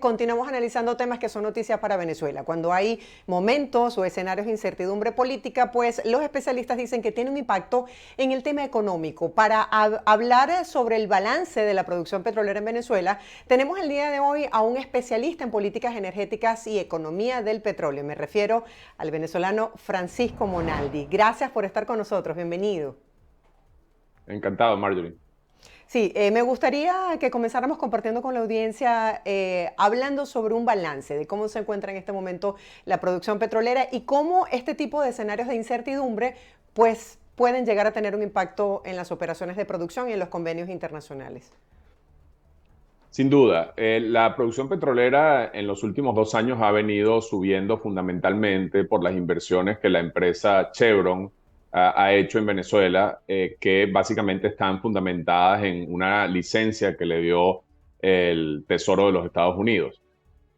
Continuamos analizando temas que son noticias para Venezuela. Cuando hay momentos o escenarios de incertidumbre política, pues los especialistas dicen que tiene un impacto en el tema económico. Para hablar sobre el balance de la producción petrolera en Venezuela, tenemos el día de hoy a un especialista en políticas energéticas y economía del petróleo. Me refiero al venezolano Francisco Monaldi. Gracias por estar con nosotros. Bienvenido. Encantado, Marjorie. Sí, me gustaría que comenzáramos compartiendo con la audiencia, hablando sobre un balance de cómo se encuentra en este momento la producción petrolera y cómo este tipo de escenarios de incertidumbre pues, pueden llegar a tener un impacto en las operaciones de producción y en los convenios internacionales. Sin duda, la producción petrolera en los últimos 2 años ha venido subiendo fundamentalmente por las inversiones que la empresa Chevron ha hecho en Venezuela, que básicamente están fundamentadas en una licencia que le dio el Tesoro de los Estados Unidos.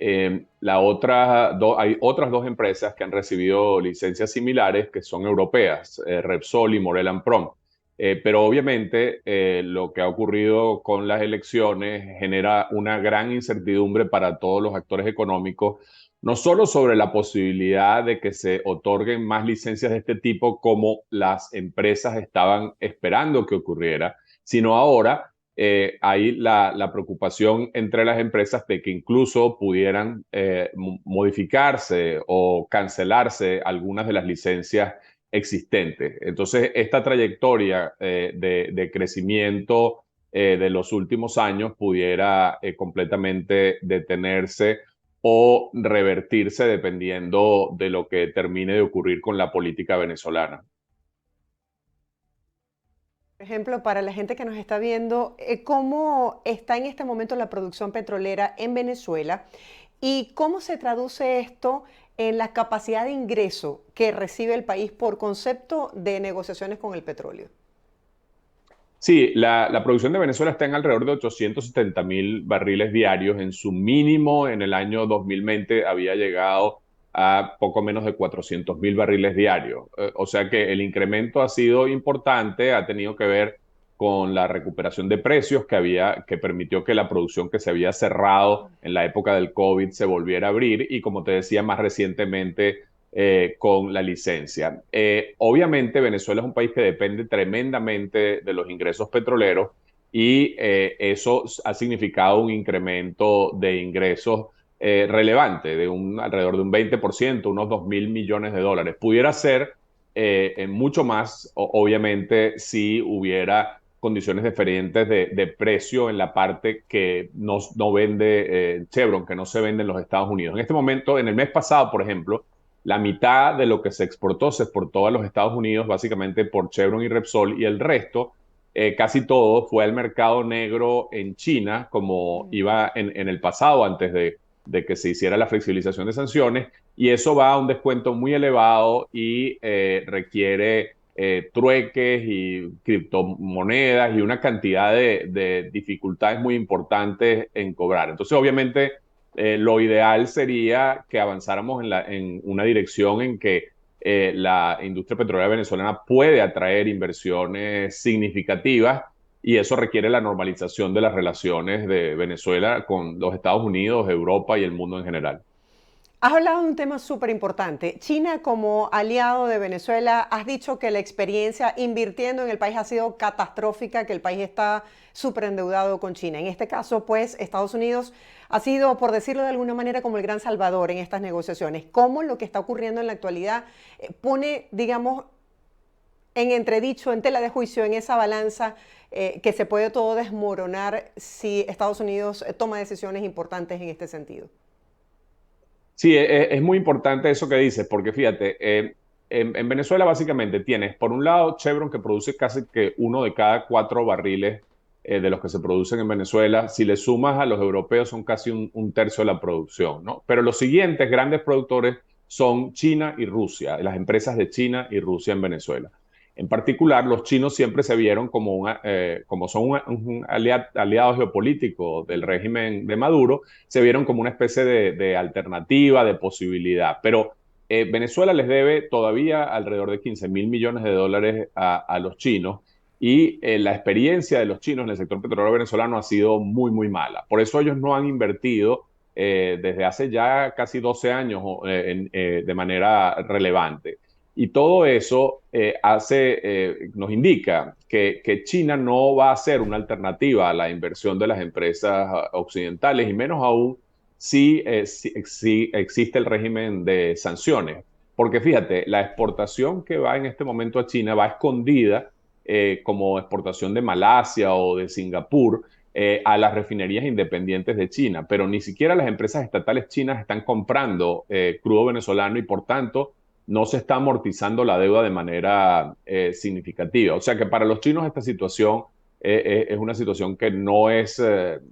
Hay otras dos empresas que han recibido licencias similares que son europeas, Repsol y Morel and Prom. Pero obviamente lo que ha ocurrido con las elecciones genera una gran incertidumbre para todos los actores económicos, no solo sobre la posibilidad de que se otorguen más licencias de este tipo como las empresas estaban esperando que ocurriera, sino ahora hay la preocupación entre las empresas de que incluso pudieran modificarse o cancelarse algunas de las licencias existentes. Entonces, esta trayectoria de crecimiento de los últimos años pudiera completamente detenerse o revertirse dependiendo de lo que termine de ocurrir con la política venezolana. Por ejemplo, para la gente que nos está viendo, ¿cómo está en este momento la producción petrolera en Venezuela y cómo se traduce esto en la capacidad de ingreso que recibe el país por concepto de negociaciones con el petróleo? Sí, la producción de Venezuela está en alrededor de 870.000 barriles diarios. En su mínimo en el año 2020 había llegado a poco menos de 400.000 barriles diarios. O sea que el incremento ha sido importante, ha tenido que ver con la recuperación de precios que permitió que la producción que se había cerrado en la época del COVID se volviera a abrir y, como te decía, más recientemente con la licencia. Obviamente Venezuela es un país que depende tremendamente de los ingresos petroleros y eso ha significado un incremento de ingresos relevante, alrededor de un 20%, unos 2.000 millones de dólares. Pudiera ser mucho más, obviamente, si hubiera condiciones diferentes de precio en la parte que no vende Chevron, que no se vende en los Estados Unidos. En este momento, en el mes pasado, por ejemplo, la mitad de lo que se exportó a los Estados Unidos, básicamente por Chevron y Repsol, y el resto, casi todo, fue al mercado negro en China, como iba en el pasado, antes de que se hiciera la flexibilización de sanciones, y eso va a un descuento muy elevado y requiere trueques y criptomonedas y una cantidad de dificultades muy importantes en cobrar. Entonces, obviamente, lo ideal sería que avanzáramos en una dirección en que la industria petrolera venezolana puede atraer inversiones significativas y eso requiere la normalización de las relaciones de Venezuela con los Estados Unidos, Europa y el mundo en general. Has hablado de un tema súper importante. China como aliado de Venezuela, has dicho que la experiencia invirtiendo en el país ha sido catastrófica, que el país está súper endeudado con China. En este caso, pues, Estados Unidos ha sido, por decirlo de alguna manera, como el gran salvador en estas negociaciones. ¿Cómo lo que está ocurriendo en la actualidad pone, digamos, en entredicho, en tela de juicio, en esa balanza, que se puede todo desmoronar si Estados Unidos toma decisiones importantes en este sentido? Sí, es muy importante eso que dices, porque fíjate, en Venezuela básicamente tienes, por un lado, Chevron que produce casi que uno de cada 4 barriles de los que se producen en Venezuela. Si le sumas a los europeos, son casi un tercio de la producción, ¿no? Pero los siguientes grandes productores son China y Rusia, las empresas de China y Rusia en Venezuela. En particular, los chinos siempre se vieron como son un aliado geopolítico del régimen de Maduro, se vieron como una especie de alternativa, de posibilidad. Pero Venezuela les debe todavía alrededor de 15.000 millones de dólares a los chinos y la experiencia de los chinos en el sector petrolero venezolano ha sido muy, muy mala. Por eso ellos no han invertido desde hace ya casi 12 años de manera relevante. Y todo eso nos indica que China no va a ser una alternativa a la inversión de las empresas occidentales, y menos aún si existe el régimen de sanciones. Porque fíjate, la exportación que va en este momento a China va escondida como exportación de Malasia o de Singapur a las refinerías independientes de China, pero ni siquiera las empresas estatales chinas están comprando crudo venezolano, y por tanto no se está amortizando la deuda de manera significativa. O sea que para los chinos esta situación es una situación que no es,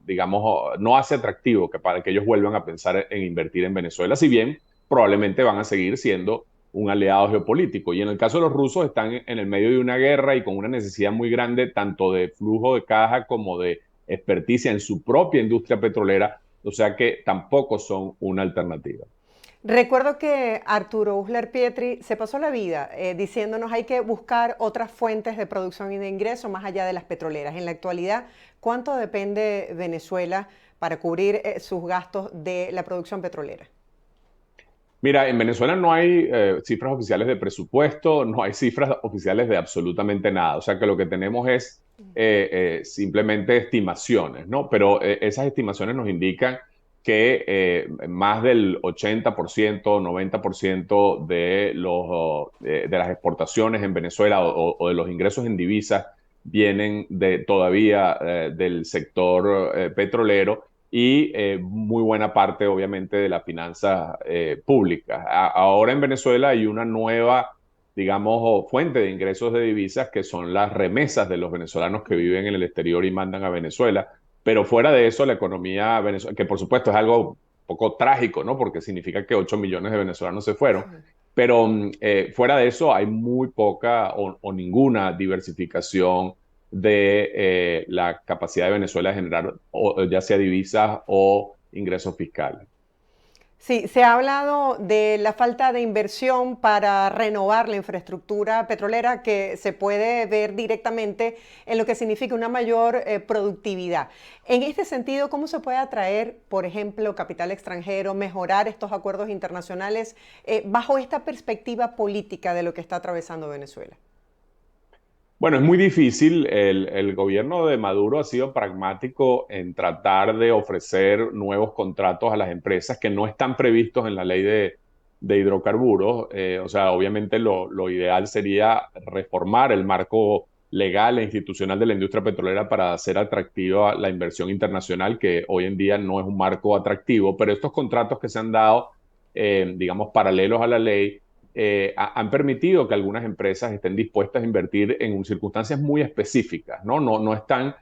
digamos, no hace atractivo que para que ellos vuelvan a pensar en invertir en Venezuela, si bien probablemente van a seguir siendo un aliado geopolítico. Y en el caso de los rusos están en el medio de una guerra y con una necesidad muy grande tanto de flujo de caja como de experticia en su propia industria petrolera, o sea que tampoco son una alternativa. Recuerdo que Arturo Uslar Pietri se pasó la vida diciéndonos hay que buscar otras fuentes de producción y de ingreso más allá de las petroleras. En la actualidad, ¿cuánto depende Venezuela para cubrir sus gastos de la producción petrolera? Mira, en Venezuela no hay cifras oficiales de presupuesto, no hay cifras oficiales de absolutamente nada. O sea que lo que tenemos es simplemente estimaciones, ¿no? Pero esas estimaciones nos indican que más del 80%, 90% de las exportaciones en Venezuela o de los ingresos en divisas vienen todavía del sector petrolero, y muy buena parte, obviamente, de las finanzas públicas. Ahora en Venezuela hay una nueva, digamos, fuente de ingresos de divisas, que son las remesas de los venezolanos que viven en el exterior y mandan a Venezuela. Pero fuera de eso, la economía venezolana, que por supuesto es algo un poco trágico, ¿no? Porque significa que 8 millones de venezolanos se fueron. Pero fuera de eso hay muy poca o ninguna diversificación de la capacidad de Venezuela de generar ya sea divisas o ingresos fiscales. Sí, se ha hablado de la falta de inversión para renovar la infraestructura petrolera que se puede ver directamente en lo que significa una mayor productividad. En este sentido, ¿cómo se puede atraer, por ejemplo, capital extranjero, mejorar estos acuerdos internacionales bajo esta perspectiva política de lo que está atravesando Venezuela? Bueno, es muy difícil. El gobierno de Maduro ha sido pragmático en tratar de ofrecer nuevos contratos a las empresas que no están previstos en la ley de hidrocarburos. O sea, obviamente lo ideal sería reformar el marco legal e institucional de la industria petrolera para hacer atractiva la inversión internacional, que hoy en día no es un marco atractivo, pero estos contratos que se han dado, digamos, paralelos a la ley, han permitido que algunas empresas estén dispuestas a invertir en circunstancias muy específicas, ¿no? No están,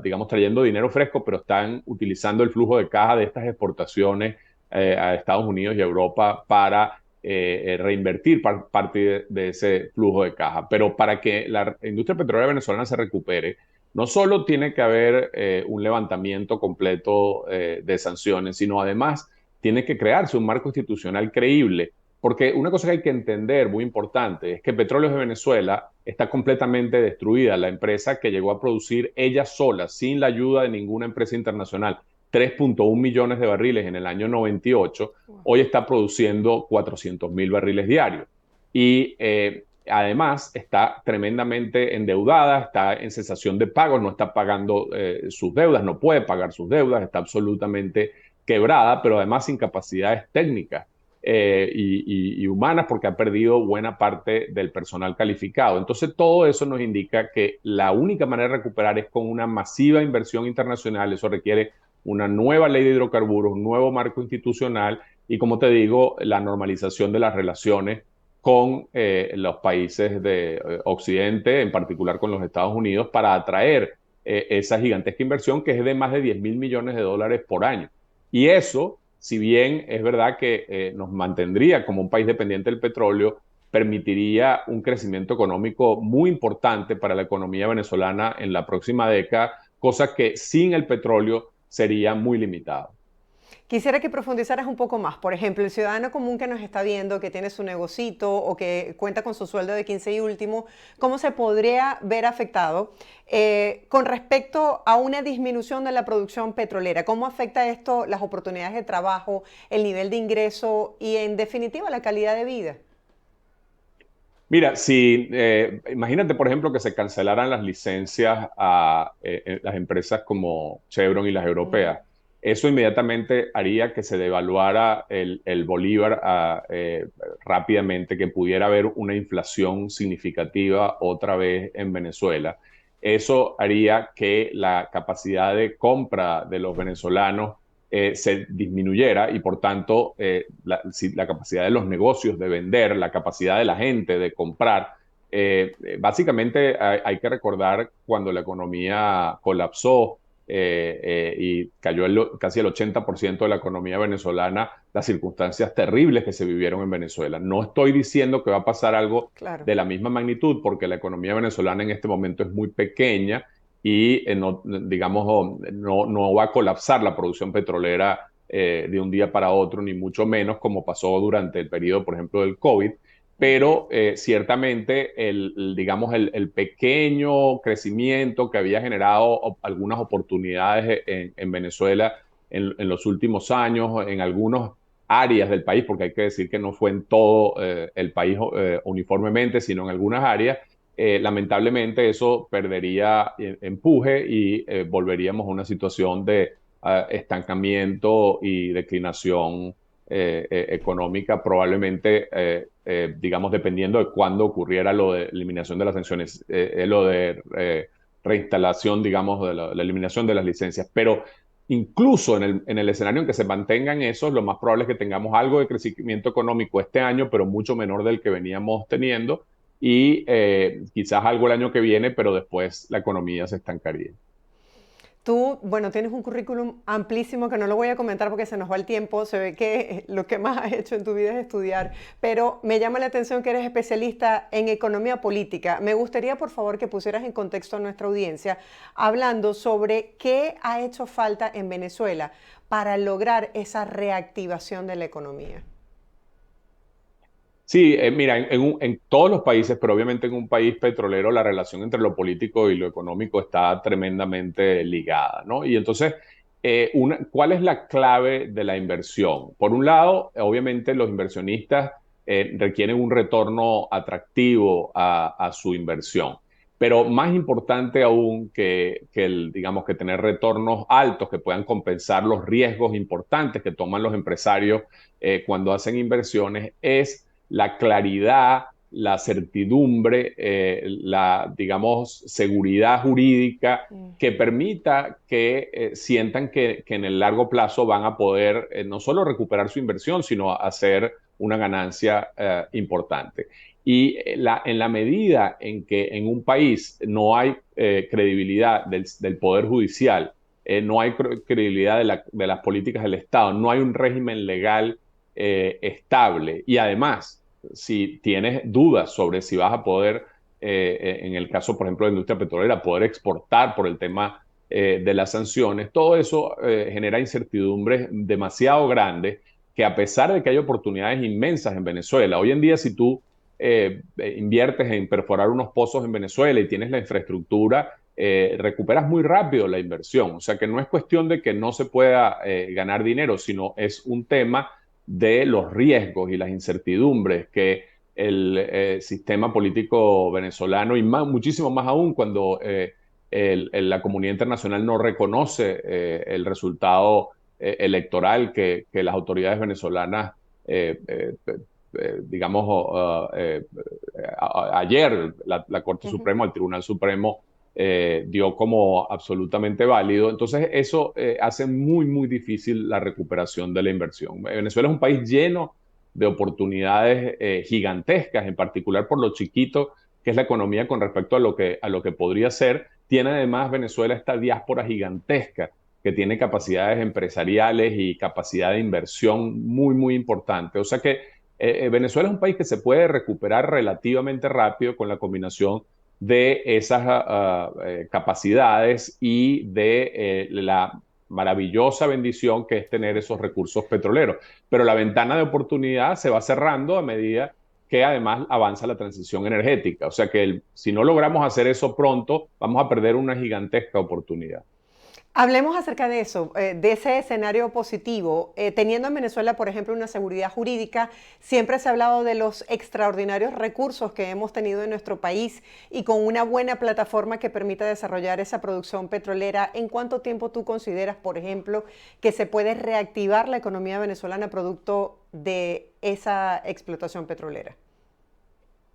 digamos, trayendo dinero fresco, pero están utilizando el flujo de caja de estas exportaciones a Estados Unidos y Europa para reinvertir parte de ese flujo de caja. Pero para que la industria petrolera venezolana se recupere, no solo tiene que haber un levantamiento completo de sanciones, sino además tiene que crearse un marco institucional creíble, porque una cosa que hay que entender, muy importante, es que Petróleos de Venezuela está completamente destruida. La empresa que llegó a producir ella sola, sin la ayuda de ninguna empresa internacional, 3.1 millones de barriles en el año 98, hoy está produciendo 400.000 barriles diarios. Y además está tremendamente endeudada, está en cesación de pagos, no está pagando sus deudas, no puede pagar sus deudas, está absolutamente quebrada, pero además sin capacidades técnicas y humanas, porque ha perdido buena parte del personal calificado. Entonces, todo eso nos indica que la única manera de recuperar es con una masiva inversión internacional. Eso requiere una nueva ley de hidrocarburos, un nuevo marco institucional y, como te digo, la normalización de las relaciones con los países de Occidente, en particular con los Estados Unidos, para atraer esa gigantesca inversión que es de más de 10.000 millones de dólares por año. Y eso, si bien es verdad que nos mantendría como un país dependiente del petróleo, permitiría un crecimiento económico muy importante para la economía venezolana en la próxima década, cosa que sin el petróleo sería muy limitado. Quisiera que profundizaras un poco más. Por ejemplo, el ciudadano común que nos está viendo, que tiene su negocito o que cuenta con su sueldo de 15 y último, ¿cómo se podría ver afectado con respecto a una disminución de la producción petrolera? ¿Cómo afecta esto las oportunidades de trabajo, el nivel de ingreso y, en definitiva, la calidad de vida? Mira, si imagínate, por ejemplo, que se cancelaran las licencias a las empresas como Chevron y las Mm, europeas. Eso inmediatamente haría que se devaluara el bolívar rápidamente, que pudiera haber una inflación significativa otra vez en Venezuela. Eso haría que la capacidad de compra de los venezolanos se disminuyera y por tanto la capacidad de los negocios de vender, la capacidad de la gente de comprar. Básicamente hay que recordar cuando la economía colapsó y cayó casi el 80% de la economía venezolana, las circunstancias terribles que se vivieron en Venezuela. No estoy diciendo que va a pasar algo claro. de la misma magnitud porque la economía venezolana en este momento es muy pequeña y no, digamos, no va a colapsar la producción petrolera de un día para otro, ni mucho menos como pasó durante el periodo, por ejemplo, del COVID. Ujú. Pero ciertamente digamos, el pequeño crecimiento que había generado algunas oportunidades en Venezuela en los últimos años, en algunas áreas del país, porque hay que decir que no fue en todo el país uniformemente, sino en algunas áreas, lamentablemente eso perdería empuje y volveríamos a una situación de estancamiento y declinación económica, probablemente, digamos, dependiendo de cuándo ocurriera lo de eliminación de las sanciones, lo de reinstalación, digamos, de la eliminación de las licencias. Pero incluso en el escenario en que se mantengan esos, lo más probable es que tengamos algo de crecimiento económico este año, pero mucho menor del que veníamos teniendo y quizás algo el año que viene, pero después la economía se estancaría. Tú, bueno, tienes un currículum amplísimo que no lo voy a comentar porque se nos va el tiempo. Se ve que lo que más has hecho en tu vida es estudiar, pero me llama la atención que eres especialista en economía política. Me gustaría, por favor, que pusieras en contexto a nuestra audiencia hablando sobre qué ha hecho falta en Venezuela para lograr esa reactivación de la economía. Sí, mira, en todos los países, pero obviamente en un país petrolero, la relación entre lo político y lo económico está tremendamente ligada, ¿no? Y entonces, ¿cuál es la clave de la inversión? Por un lado, obviamente los inversionistas requieren un retorno atractivo a su inversión, pero más importante aún digamos, que tener retornos altos que puedan compensar los riesgos importantes que toman los empresarios cuando hacen inversiones es la claridad, la certidumbre, la, digamos, seguridad jurídica que permita que sientan que en el largo plazo van a poder no solo recuperar su inversión, sino hacer una ganancia importante. Y en la medida en que en un país no hay credibilidad del Poder Judicial, no hay credibilidad de las políticas del Estado, no hay un régimen legal estable y además, si tienes dudas sobre si vas a poder, en el caso, por ejemplo, de la industria petrolera, poder exportar por el tema de las sanciones, todo eso genera incertidumbres demasiado grandes que a pesar de que hay oportunidades inmensas en Venezuela, hoy en día si tú inviertes en perforar unos pozos en Venezuela y tienes la infraestructura, recuperas muy rápido la inversión. O sea que no es cuestión de que no se pueda ganar dinero, sino es un tema de los riesgos y las incertidumbres que el sistema político venezolano y muchísimo más aún cuando la comunidad internacional no reconoce el resultado electoral que las autoridades venezolanas digamos, ayer la Corte Ujú. Suprema, el Tribunal Supremo, dio como absolutamente válido. Entonces, eso hace muy, muy difícil la recuperación de la inversión. Venezuela es un país lleno de oportunidades gigantescas, en particular por lo chiquito que es la economía con respecto a lo que podría ser. Tiene además Venezuela esta diáspora gigantesca que tiene capacidades empresariales y capacidad de inversión muy, muy importante. O sea que Venezuela es un país que se puede recuperar relativamente rápido con la combinación de esas capacidades y de la maravillosa bendición que es tener esos recursos petroleros. Pero la ventana de oportunidad se va cerrando a medida que además avanza la transición energética. O sea que si no logramos hacer eso pronto, vamos a perder una gigantesca oportunidad. Hablemos acerca de eso, de ese escenario positivo. Teniendo en Venezuela, por ejemplo, una seguridad jurídica, siempre se ha hablado de los extraordinarios recursos que hemos tenido en nuestro país y con una buena plataforma que permita desarrollar esa producción petrolera. ¿En cuánto tiempo tú consideras, por ejemplo, que se puede reactivar la economía venezolana producto de esa explotación petrolera?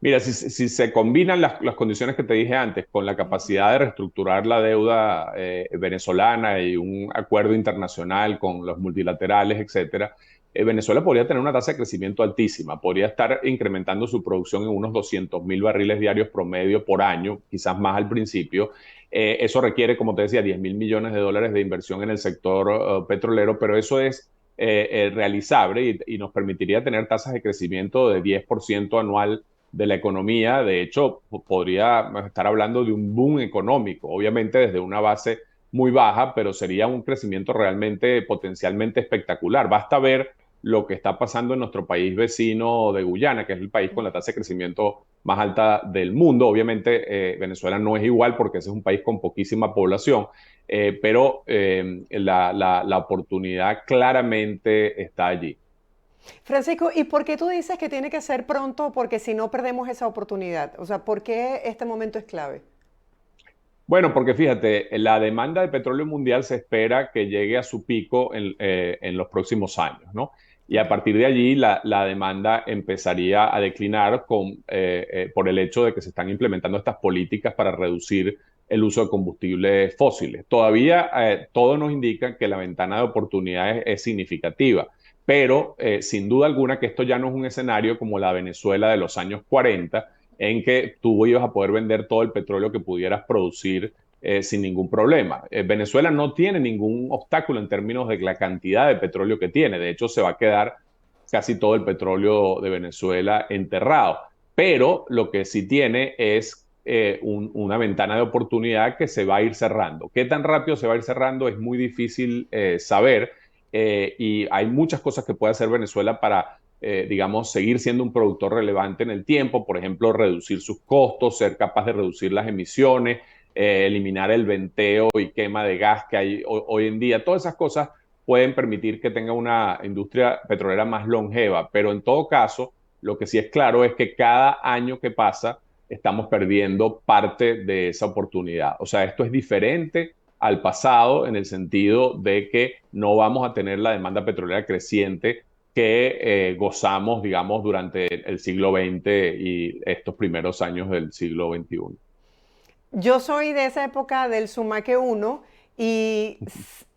Mira, si se combinan las condiciones que te dije antes con la capacidad de reestructurar la deuda venezolana y un acuerdo internacional con los multilaterales, etcétera, Venezuela podría tener una tasa de crecimiento altísima, podría estar incrementando su producción en unos 200.000 barriles diarios promedio por año, quizás más al principio. Eso requiere, como te decía, 10.000 millones de dólares de inversión en el sector petrolero, pero eso es realizable y nos permitiría tener tasas de crecimiento de 10% anual de la economía. De hecho, podría estar hablando de un boom económico, obviamente desde una base muy baja, pero sería un crecimiento realmente potencialmente espectacular. Basta ver lo que está pasando en nuestro país vecino de Guyana, que es el país con la tasa de crecimiento más alta del mundo. Obviamente, Venezuela no es igual porque ese es un país con poquísima población, pero la oportunidad claramente está allí. Francisco, ¿y por qué tú dices que tiene que ser pronto? Porque si no perdemos esa oportunidad. O sea, ¿por qué este momento es clave? Bueno, porque fíjate, la demanda de petróleo mundial se espera que llegue a su pico en los próximos años, ¿no? Y a Okay. partir de allí la demanda empezaría a declinar por el hecho de que se están implementando estas políticas para reducir el uso de combustibles fósiles. Todavía todo nos indica que la ventana de oportunidades es significativa, pero sin duda alguna que esto ya no es un escenario como la Venezuela de los años 40 en que tú ibas a poder vender todo el petróleo que pudieras producir sin ningún problema. Venezuela no tiene ningún obstáculo en términos de la cantidad de petróleo que tiene. De hecho, se va a quedar casi todo el petróleo de Venezuela enterrado. Pero lo que sí tiene es una ventana de oportunidad que se va a ir cerrando. ¿Qué tan rápido se va a ir cerrando? Es muy difícil saber y hay muchas cosas que puede hacer Venezuela para digamos, seguir siendo un productor relevante en el tiempo, por ejemplo, reducir sus costos, ser capaz de reducir las emisiones, eliminar el venteo y quema de gas que hay hoy en día. Todas esas cosas pueden permitir que tenga una industria petrolera más longeva, pero en todo caso, lo que sí es claro es que cada año que pasa estamos perdiendo parte de esa oportunidad. O sea, esto es diferente al pasado en el sentido de que no vamos a tener la demanda petrolera creciente que gozamos, digamos, durante el siglo XX y estos primeros años del siglo XXI. Yo soy de esa época del Sumaque 1 y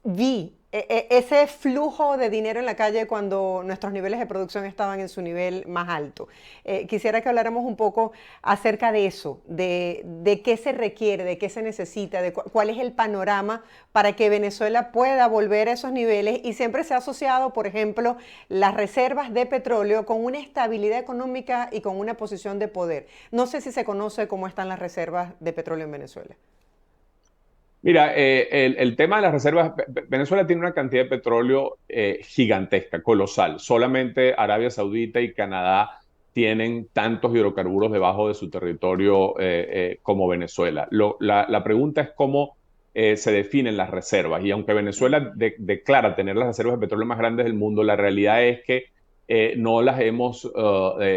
vi ese flujo de dinero en la calle cuando nuestros niveles de producción estaban en su nivel más alto. Quisiera que habláramos un poco acerca de eso, de qué se requiere, de qué se necesita, de cuál es el panorama para que Venezuela pueda volver a esos niveles y siempre se ha asociado, por ejemplo, las reservas de petróleo con una estabilidad económica y con una posición de poder. No sé si se conoce cómo están las reservas de petróleo en Venezuela. Mira, el tema de las reservas, Venezuela tiene una cantidad de petróleo gigantesca, colosal. Solamente Arabia Saudita y Canadá tienen tantos hidrocarburos debajo de su territorio como Venezuela. La pregunta es cómo se definen las reservas. Y aunque Venezuela declara tener las reservas de petróleo más grandes del mundo, la realidad es que no las hemos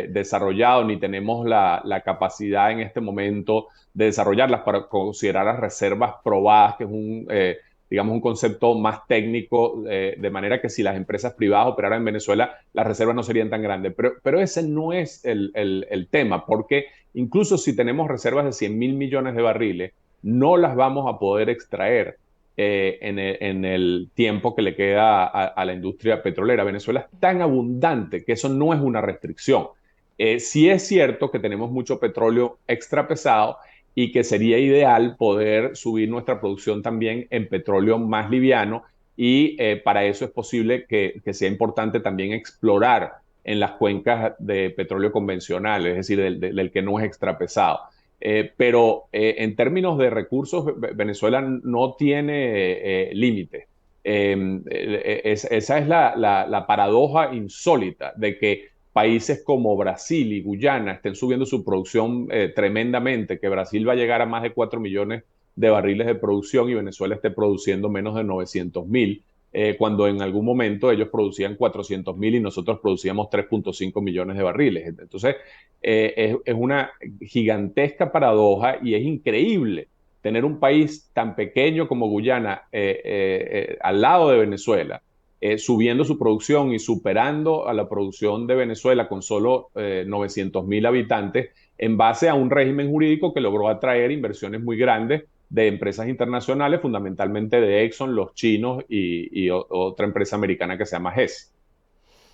desarrollado ni tenemos la capacidad en este momento de desarrollarlas para considerar las reservas probadas, que es digamos, un concepto más técnico, de manera que si las empresas privadas operaran en Venezuela, las reservas no serían tan grandes. Pero ese no es el tema, porque incluso si tenemos reservas de 100.000 millones de barriles, no las vamos a poder extraer en el tiempo que le queda a la industria petrolera. Venezuela es tan abundante que eso no es una restricción. Sí es cierto que tenemos mucho petróleo extra pesado y que sería ideal poder subir nuestra producción también en petróleo más liviano y para eso es posible que sea importante también explorar en las cuencas de petróleo convencional, es decir, del que no es extra pesado. Pero en términos de recursos, Venezuela no tiene límites. Esa es la paradoja insólita de que países como Brasil y Guyana estén subiendo su producción tremendamente, que Brasil va a llegar a más de 4 millones de barriles de producción y Venezuela esté produciendo menos de 900.000, cuando en algún momento ellos producían 400.000 y nosotros producíamos 3,5 millones de barriles. Entonces, es una gigantesca paradoja y es increíble tener un país tan pequeño como Guyana al lado de Venezuela, subiendo su producción y superando a la producción de Venezuela con solo 900.000 habitantes, en base a un régimen jurídico que logró atraer inversiones muy grandes de empresas internacionales, fundamentalmente de Exxon, los chinos y otra empresa americana que se llama Hess.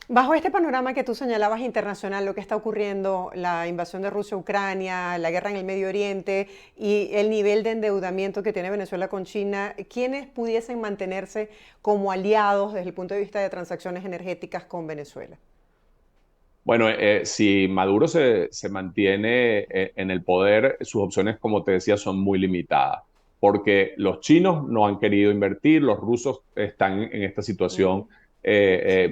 Bajo este panorama que tú señalabas internacional, lo que está ocurriendo, la invasión de Rusia a Ucrania, la guerra en el Medio Oriente y el nivel de endeudamiento que tiene Venezuela con China, ¿quiénes pudiesen mantenerse como aliados desde el punto de vista de transacciones energéticas con Venezuela? Bueno, si Maduro se mantiene en el poder, sus opciones, como te decía, son muy limitadas, porque los chinos no han querido invertir, los rusos están en esta situación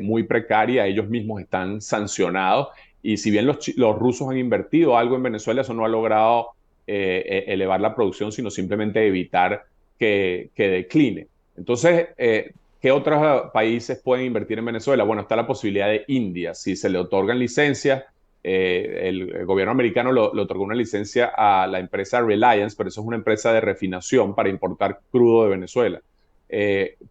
muy precaria, ellos mismos están sancionados, y si bien los rusos han invertido algo en Venezuela, eso no ha logrado elevar la producción, sino simplemente evitar que decline. Entonces, ¿qué otros países pueden invertir en Venezuela? Bueno, está la posibilidad de India. Si se le otorgan licencias, el gobierno americano le otorgó una licencia a la empresa Reliance, pero eso es una empresa de refinación para importar crudo de Venezuela.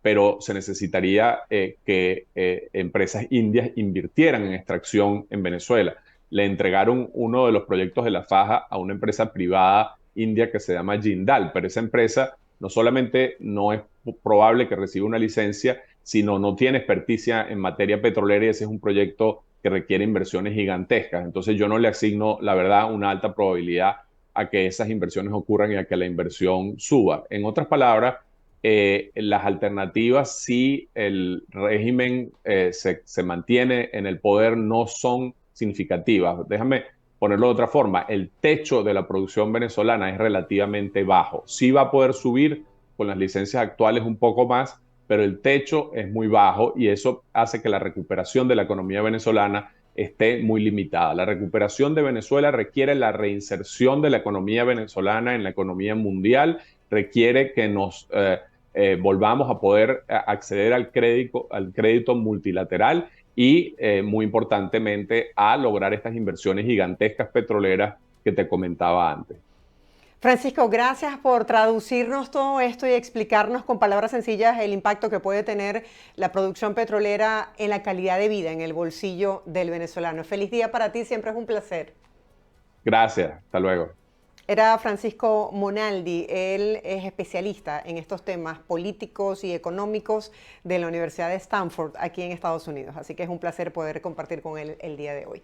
Pero se necesitaría que empresas indias invirtieran en extracción en Venezuela. Le entregaron uno de los proyectos de la faja a una empresa privada india que se llama Jindal, pero esa empresa no solamente no es probable que reciba una licencia, sino no tiene experticia en materia petrolera y ese es un proyecto que requiere inversiones gigantescas. Entonces yo no le asigno, la verdad, una alta probabilidad a que esas inversiones ocurran y a que la inversión suba. En otras palabras, las alternativas, si el régimen se mantiene en el poder, no son significativas. Déjame ponerlo de otra forma, el techo de la producción venezolana es relativamente bajo. Sí va a poder subir con las licencias actuales un poco más, pero el techo es muy bajo y eso hace que la recuperación de la economía venezolana esté muy limitada. La recuperación de Venezuela requiere la reinserción de la economía venezolana en la economía mundial, requiere que nos volvamos a poder acceder al crédito multilateral y, muy importantemente, a lograr estas inversiones gigantescas petroleras que te comentaba antes. Francisco, gracias por traducirnos todo esto y explicarnos con palabras sencillas el impacto que puede tener la producción petrolera en la calidad de vida, en el bolsillo del venezolano. Feliz día para ti, siempre es un placer. Gracias, hasta luego. Era Francisco Monaldi, él es especialista en estos temas políticos y económicos de la Universidad de Stanford aquí en Estados Unidos, así que es un placer poder compartir con él el día de hoy.